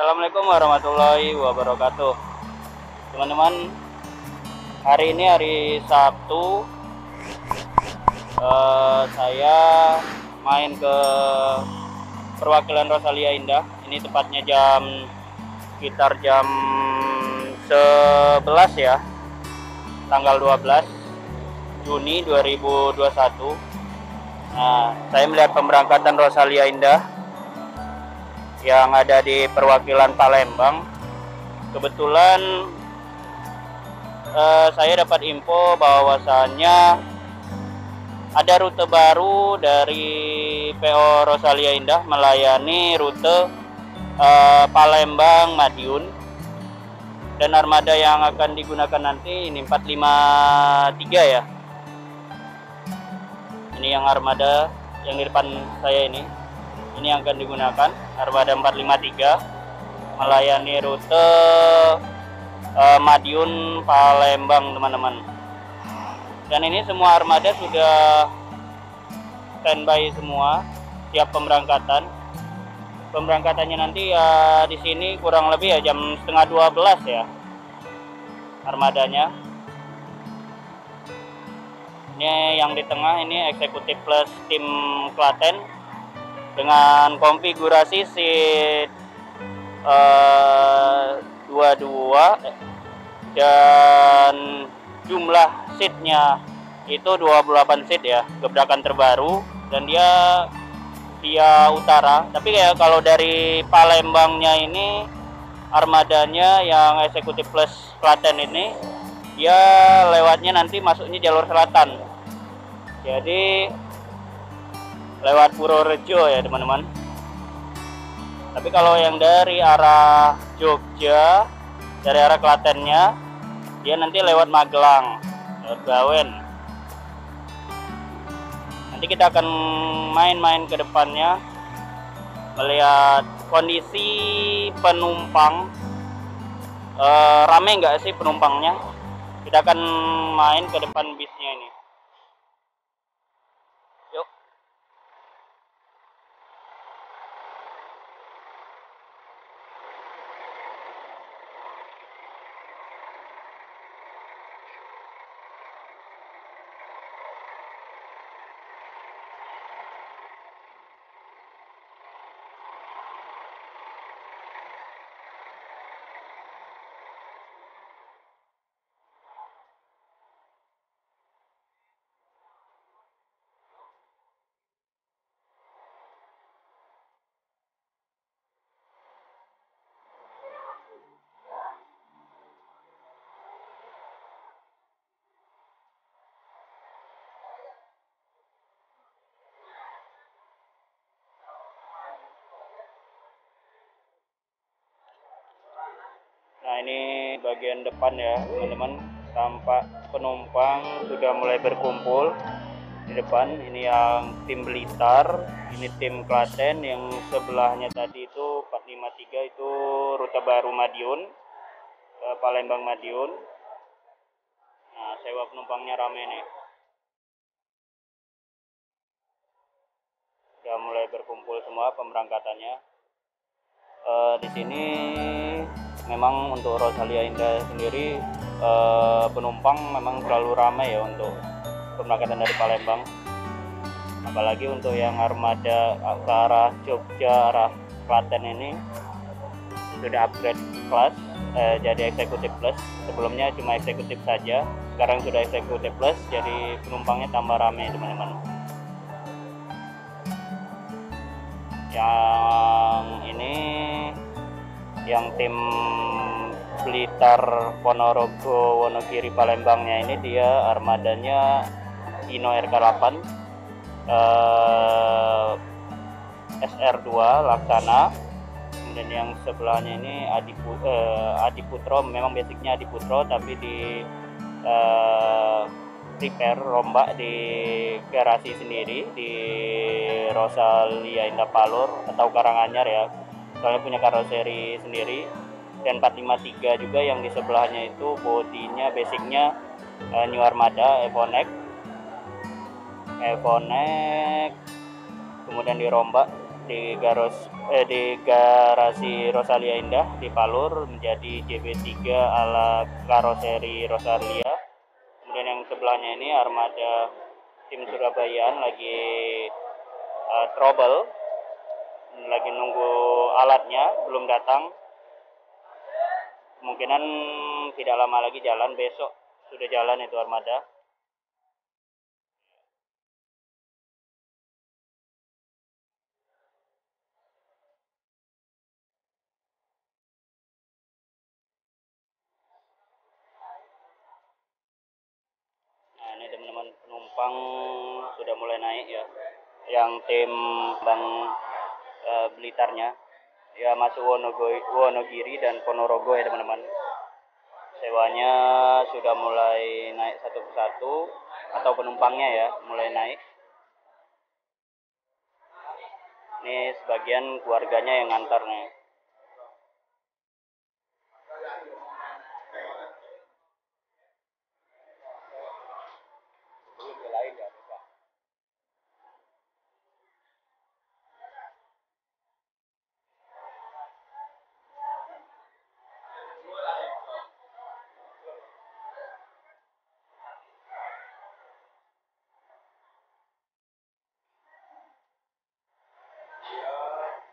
Assalamualaikum warahmatullahi wabarakatuh. Teman-teman, hari ini hari Sabtu. Saya main ke perwakilan Rosalia Indah. Ini tepatnya sekitar jam 11 ya, tanggal 12 Juni 2021. Nah, saya melihat pemberangkatan Rosalia Indah yang ada di perwakilan Palembang. Kebetulan saya dapat info bahwasannya ada rute baru dari PO Rosalia Indah melayani rute Palembang Madiun, dan armada yang akan digunakan nanti ini 453 ya. Ini yang armada yang di depan saya ini yang akan digunakan, armada 453 melayani rute Madiun Palembang, teman-teman. Dan ini semua armada sudah standby semua, siap pemberangkatan. Pemberangkatannya nanti ya di sini kurang lebih ya jam setengah 12 ya, armadanya. Ini yang di tengah ini eksekutif plus tim Klaten dengan konfigurasi seat 22 dan jumlah seatnya itu 28 seat ya, gebrakan terbaru, dan dia via utara. Tapi kayak kalau dari Palembangnya ini armadanya yang eksekutif plus Klaten ini dia lewatnya nanti masuknya jalur selatan, jadi lewat Purworejo ya teman-teman. Tapi kalau yang dari arah Jogja, dari arah Klatennya, dia nanti lewat Magelang, lewat Bawen. Nanti kita akan main-main ke depannya, melihat kondisi penumpang. Rame nggak sih penumpangnya? Kita akan main ke depan bisnya ini. Yuk. Nah, ini bagian depan ya teman-teman, tampak penumpang sudah mulai berkumpul di depan. Ini yang tim Blitar, ini tim Klaten, yang sebelahnya tadi itu 453 itu rute baru Madiun, Palembang Madiun. Nah, sewa penumpangnya rame nih, sudah mulai berkumpul semua pemberangkatannya. Di sini memang untuk Rosalia Indah sendiri penumpang memang terlalu ramai ya untuk pemberangkatan dari Palembang. Apalagi untuk yang armada ke arah Jogja, arah Klaten ini sudah upgrade kelas, jadi eksekutif plus. Sebelumnya cuma eksekutif saja, sekarang sudah eksekutif plus, jadi penumpangnya tambah ramai teman-teman. Yang ini yang tim Blitar Ponorogo Wonogiri Palembangnya ini dia armadanya Hino RK8 SR2 Laksana. Kemudian yang sebelahnya ini Adiputro, memang basicnya Adiputro tapi di repair, rombak di garasi sendiri di Rosalia Indah Palur atau Karanganyar ya, soalnya punya karoseri sendiri. Dan 453 juga yang di sebelahnya itu bodinya basicnya New Armada Evonek, kemudian dirombak di garasi Rosalia Indah di Palur menjadi JB3 ala karoseri Rosalia. Kemudian yang sebelahnya ini armada tim Surabayaan lagi trouble, lagi nunggu alatnya belum datang. Kemungkinan tidak lama lagi jalan, besok sudah jalan itu armada. Nah ini teman-teman, penumpang sudah mulai naik ya. Yang tim Bang Blitarnya ya masuk Wonogiri dan Ponorogo ya teman-teman. Sewanya sudah mulai naik satu persatu, atau penumpangnya ya mulai naik. Ini sebagian keluarganya yang ngantar nih.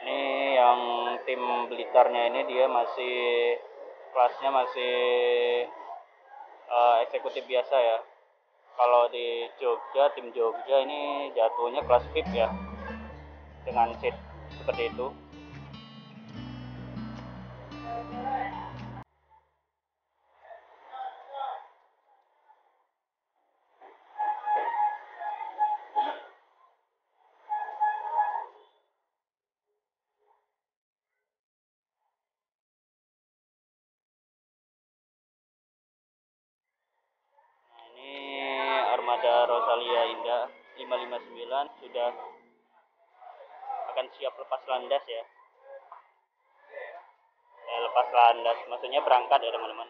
Ini yang tim Blitarnya ini dia masih kelasnya masih eksekutif biasa ya. Kalau di Jogja, tim Jogja ini jatuhnya kelas VIP ya, dengan seat seperti itu. Armada Rosalia Indah 559 sudah akan siap lepas landas ya. Lepas landas, maksudnya berangkat ya teman-teman,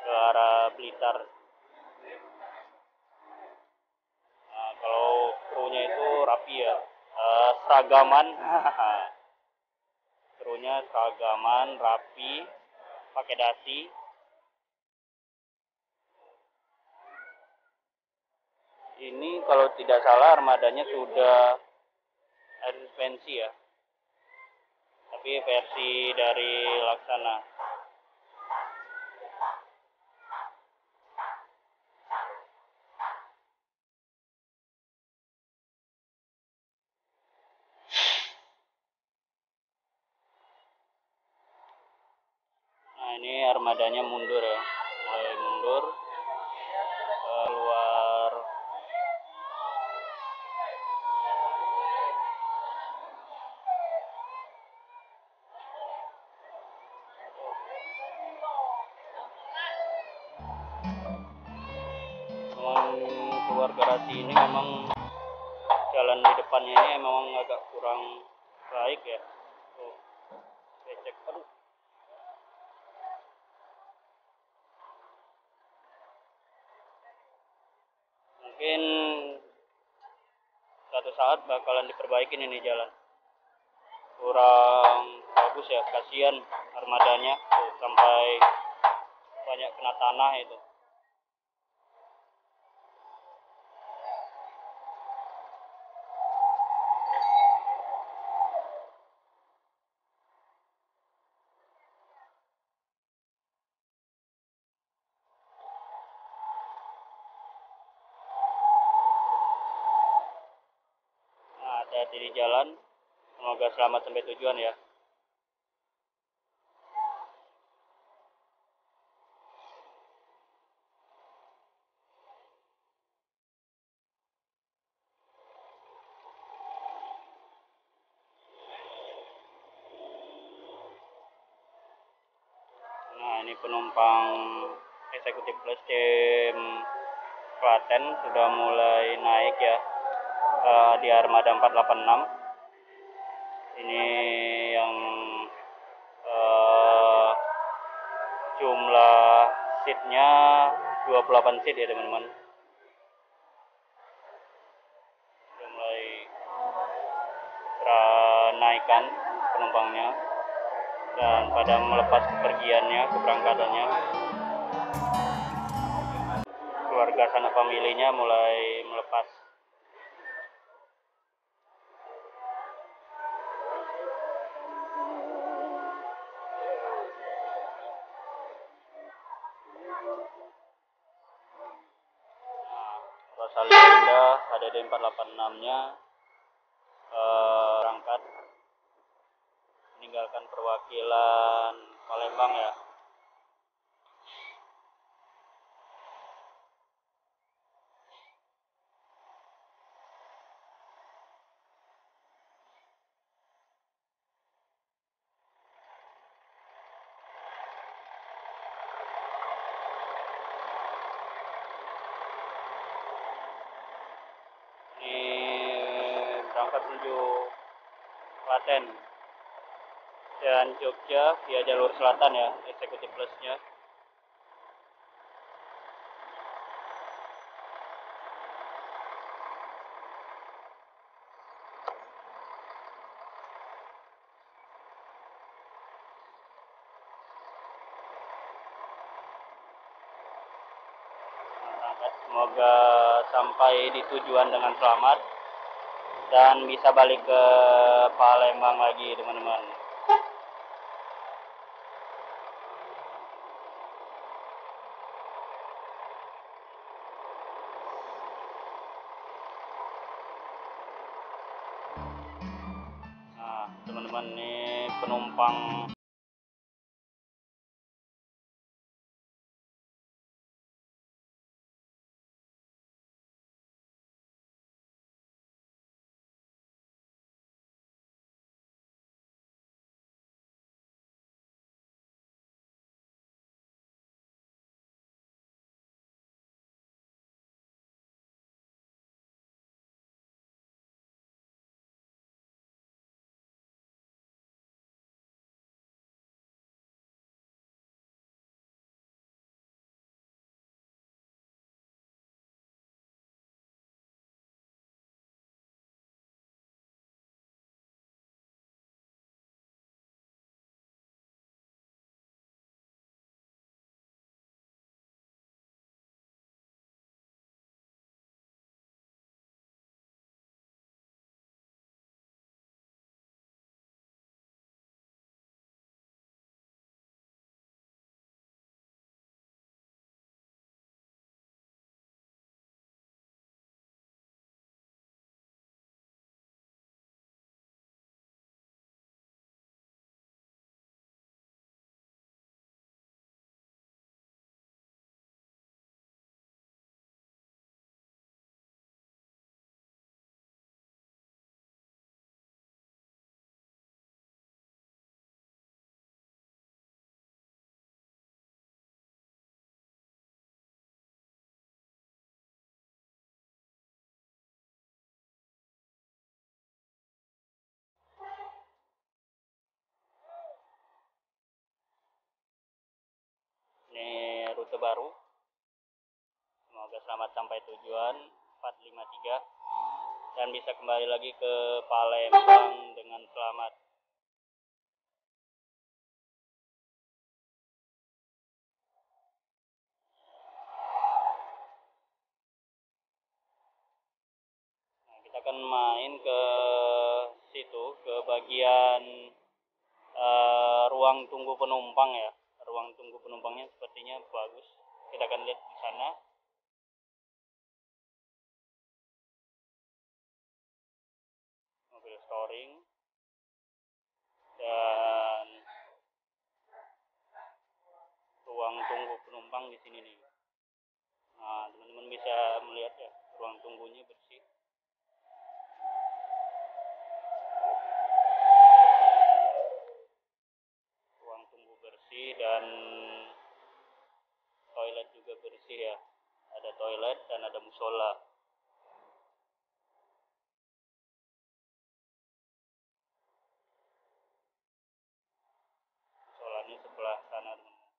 ke arah Blitar. Nah, kalau krunya itu rapi ya, seragaman, krunya seragaman, rapi, pakai dasi. Ini kalau tidak salah armadanya sudah air suspensi ya, tapi versi dari Laksana. Nah ini armadanya mundur ya, mulai mundur keluar. Memang keluar garasi ini memang jalan di depannya ini memang agak kurang baik ya. Tuh, becek. Aduh. Mungkin suatu saat bakalan diperbaikin ini jalan. Kurang bagus ya, kasihan armadanya tuh, sampai banyak kena tanah itu. Nah, hati-hati di jalan, semoga selamat sampai tujuan ya. Nah ini penumpang eksekutif plus tim Klaten sudah mulai naik ya, di armada 486. Ini yang jumlah seatnya 28 seat ya teman-teman. Sudah mulai dimandikan penumpangnya, dan pada melepas kepergiannya, keberangkatannya, keluarga sanak familinya mulai melepas. Rosalia Indah HDD 486-nya berangkat meninggalkan perwakilan Palembang ya. Ini berangkat menuju Klaten dan Jogja via jalur selatan ya, eksekutif plusnya. Semoga sampai di tujuan dengan selamat dan bisa balik ke Palembang lagi, teman-teman. Nah, teman-teman, ini penumpang ini rute baru. Semoga selamat sampai tujuan 453 dan bisa kembali lagi ke Palembang dengan selamat. Nah, kita akan main ke situ, ke bagian ruang tunggu penumpang ya. Ruang tunggu penumpangnya sepertinya bagus. Kita akan lihat di sana. Mobil storing dan ruang tunggu penumpang di sini nih. Nah, teman-teman bisa melihat ya, ruang tunggunya bersih. Ruang tunggu bersih dan toilet juga bersih ya. Ada toilet dan ada musola. Musolanya sebelah sana, teman-teman.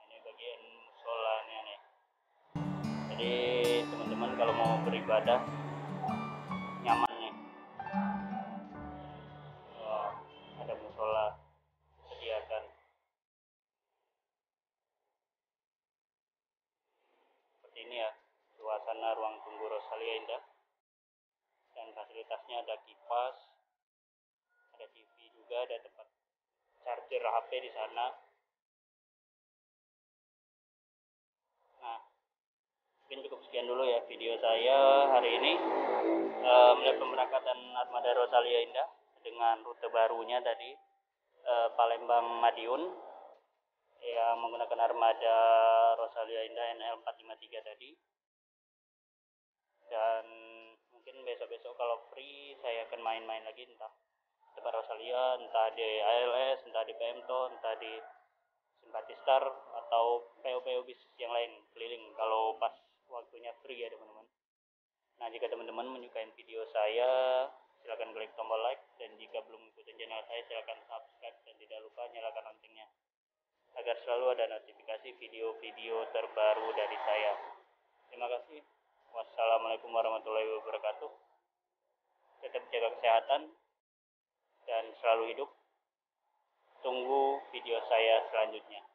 Ini bagian musolanya nih. Jadi teman-teman kalau mau beribadah nyaman ini ya, suasana ruang tunggu Rosalia Indah. Dan fasilitasnya ada kipas, ada TV juga, ada tempat charger HP di sana. Nah, mungkin cukup sekian dulu ya video saya hari ini melihat pemberangkatan armada Rosalia Indah dengan rute barunya tadi, Palembang Madiun, yang menggunakan armada Rosalia Indah NL453 tadi. Dan mungkin besok-besok kalau free saya akan main-main lagi, entah tempat Rosalia, entah di ALS, entah di PMTO, entah di Simpatistar, atau PO-PO bis yang lain keliling kalau pas waktunya free ya teman-teman. Nah, jika teman-teman menyukai video saya, silahkan klik tombol like, dan jika belum ikutin channel saya, silahkan subscribe dan tidak lupa nyalakan loncengnya agar selalu ada notifikasi video-video terbaru dari saya. Terima kasih. Wassalamualaikum warahmatullahi wabarakatuh. Tetap jaga kesehatan dan selalu hidup. Tunggu video saya selanjutnya.